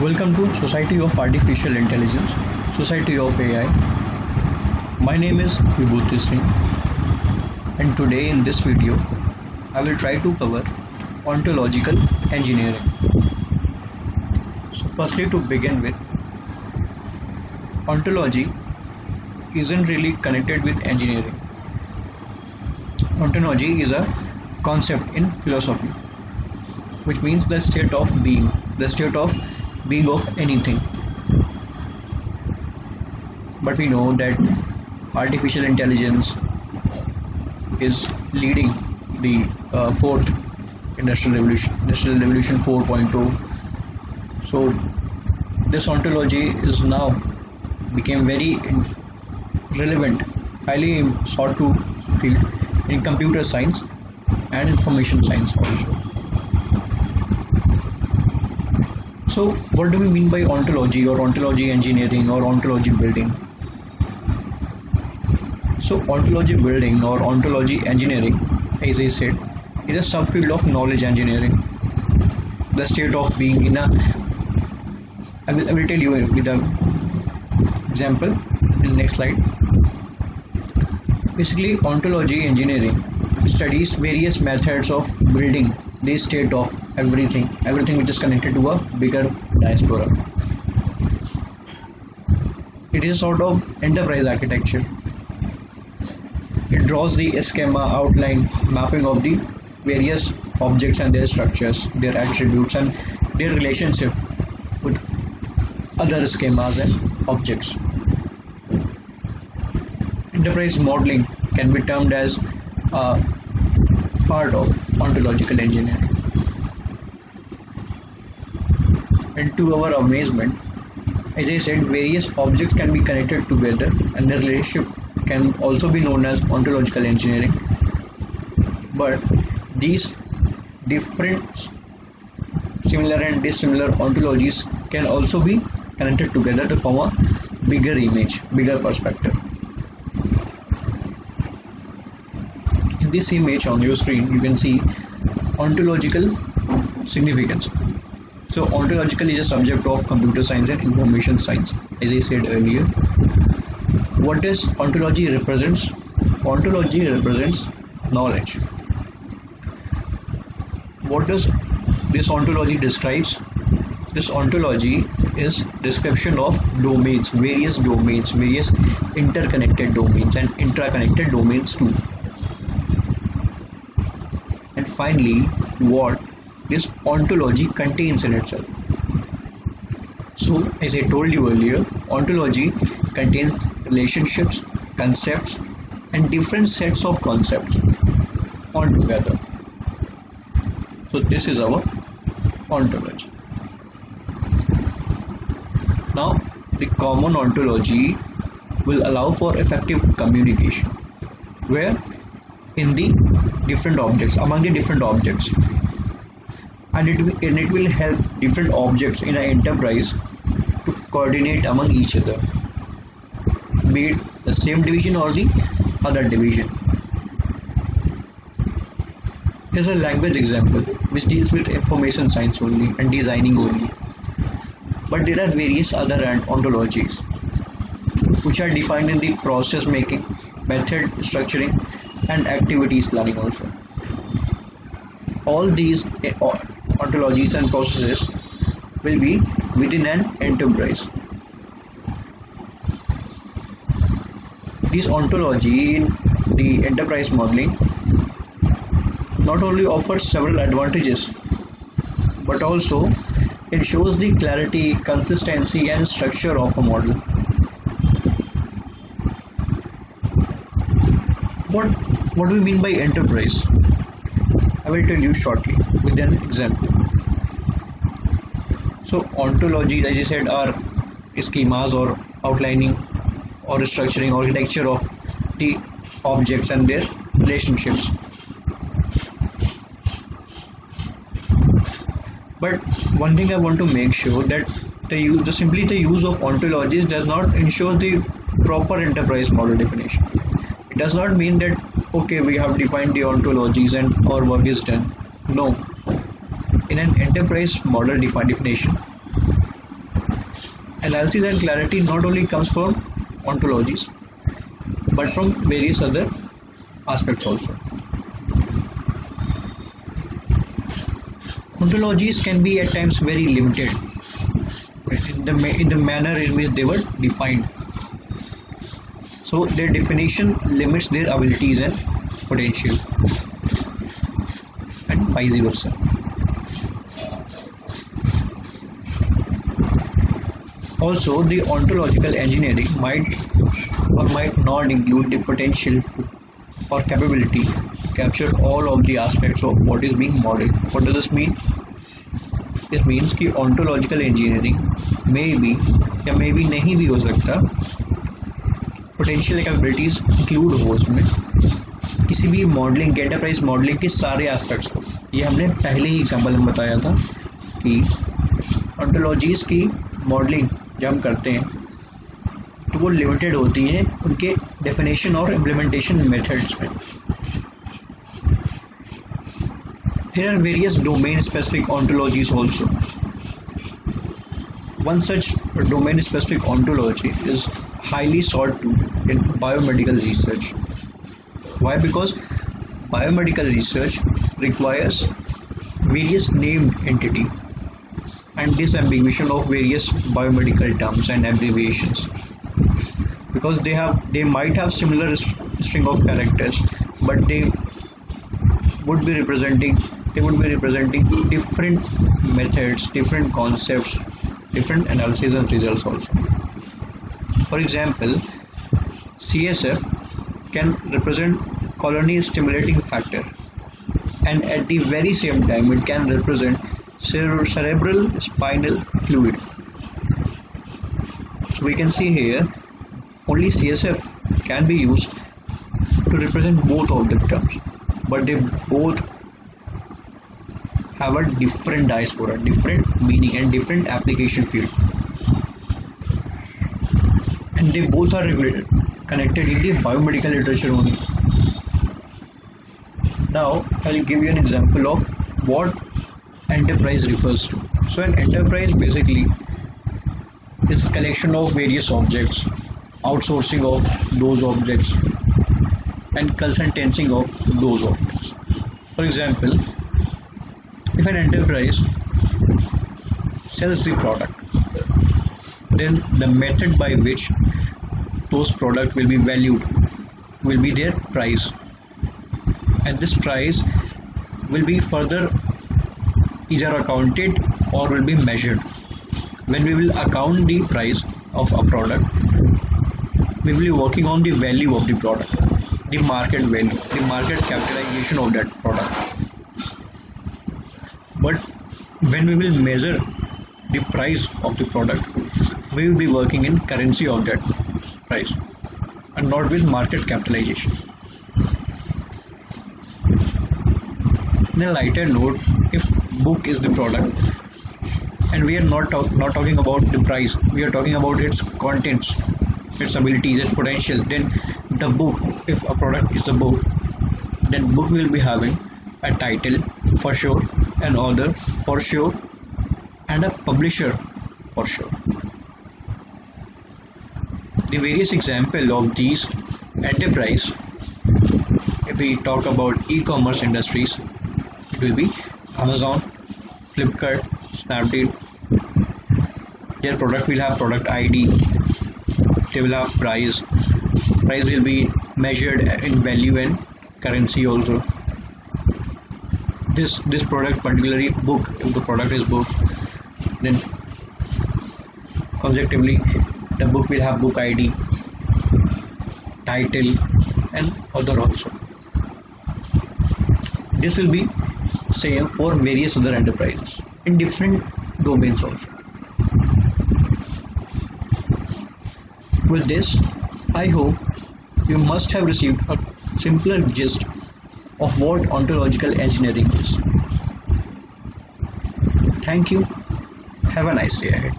Welcome to Society of Artificial Intelligence, Society of AI. My name is Vibhuti Singh, and today in this video, I will try to cover ontological engineering. So, firstly, to begin with, ontology isn't really connected with engineering. Ontology is a concept in philosophy, which means the state of being of anything. But we know that artificial intelligence is leading the fourth industrial revolution 4.0. So this ontology is now became very relevant, highly sought to field in computer science and information science also. So what do we mean by ontology or ontology engineering or ontology building? So ontology building or ontology engineering, as I said, is a subfield of knowledge engineering. The state of being in a, I will tell you with an example in the next slide. Basically, ontology engineering studies various methods of building the state of everything which is connected to a bigger diaspora. It is sort of enterprise architecture. It draws the schema outline mapping of the various objects and their structures, their attributes and their relationship with other schemas and objects. Enterprise modeling can be termed as a part of ontological engineering. And to our amazement, as I said, various objects can be connected together and their relationship can also be known as ontological engineering. But these different similar and dissimilar ontologies can also be connected together to form a bigger image, bigger perspective. In this image on your screen, you can see ontological significance. So ontological is a subject of computer science and information science, as I said earlier. What does ontology represents? Ontology represents knowledge. What does this ontology describes? This ontology is description of domains, various interconnected domains and intraconnected domains too. And finally, what this ontology contains in itself. So, as I told you earlier, ontology contains relationships, concepts, and different sets of concepts all together. So, this is our ontology. Now, the common ontology will allow for effective communication, where in the different objects, among the different objects, and it will help different objects in an enterprise to coordinate among each other, be it the same division or the other division. Here's a language example which deals with information science only and designing only. But there are various other ontologies which are defined in the process making, method structuring, and activities planning also. All these ontologies and processes will be within an enterprise. This ontology in the enterprise modeling not only offers several advantages, but also ensures the clarity, consistency, and structure of a model. What do we mean by enterprise? I will tell you shortly with an example. So ontology, as I said, are schemas or outlining or structuring architecture of the objects and their relationships. But one thing I want to make sure that simply the use of ontologies does not ensure the proper enterprise model definition. It does not mean that okay, we have defined the ontologies and our work is done. No. In an enterprise model definition, Analysis and clarity not only comes from ontologies but from various other aspects also. Ontologies can be at times very limited in the manner in which they were defined. So their definition limits their abilities and potential, and vice versa. Also, the ontological engineering might or might not include the potential or capability to capture all of the aspects of what is being modeled. What does this mean? This means कि ontological engineering may be या may be नहीं भी हो सकता, potential capabilities include हो उसमें किसी भी मॉडलिंग के एंटरप्राइज मॉडलिंग के सारे एस्पेक्ट्स को. ये हमने पहले ही एग्जांपल में बताया था कि ontologies की मॉडलिंग जब हम करते हैं तो वो लिमिटेड होती है उनके डेफिनेशन और इम्प्लीमेंटेशन मेथड्स में. There are various domain-specific ontologies also. One such domain-specific ontology is highly sought to in biomedical research. Why? Because biomedical research requires various named entity and disambiguation of various biomedical terms and abbreviations, because they might have similar string of characters, but they would be representing different methods, different concepts, different analysis and results also. For example, CSF can represent colony stimulating factor, and at the very same time it can represent cerebral spinal fluid. So we can see here only CSF can be used to represent both of the terms, but they both have a different diaspora, different meaning and different application field, and they both are connected in the biomedical literature only. Now I'll give you an example of what enterprise refers to. So an enterprise basically is collection of various objects, outsourcing of those objects, and consultancy of those objects. For example, if an enterprise sells the product, then the method by which those products will be valued will be their price, and this price will be further either accounted or will be measured. When we will account the price of a product, we will be working on the value of the product, the market value, the market capitalization of that product. But when we will measure the price of the product, we will be working in currency of that price and not with market capitalization. In a lighter note, if book is the product and we are not talking about the price, we are talking about its contents, its abilities, its potential, then the book, if a product is a book, then book will be having a title for sure, an author for sure, and a publisher for sure. The various example of these enterprise, if we talk about e-commerce industries, it will be Amazon, Flipkart, Snapdeal. Their product will have product ID, they will have price will be measured in value and currency also. This product, particularly book, if the product is book, then consecutively the book will have book ID, title and other also. This will be same for various other enterprises in different domains also. With this, I hope you must have received a simpler gist of what ontological engineering is. Thank you. Have a nice day ahead.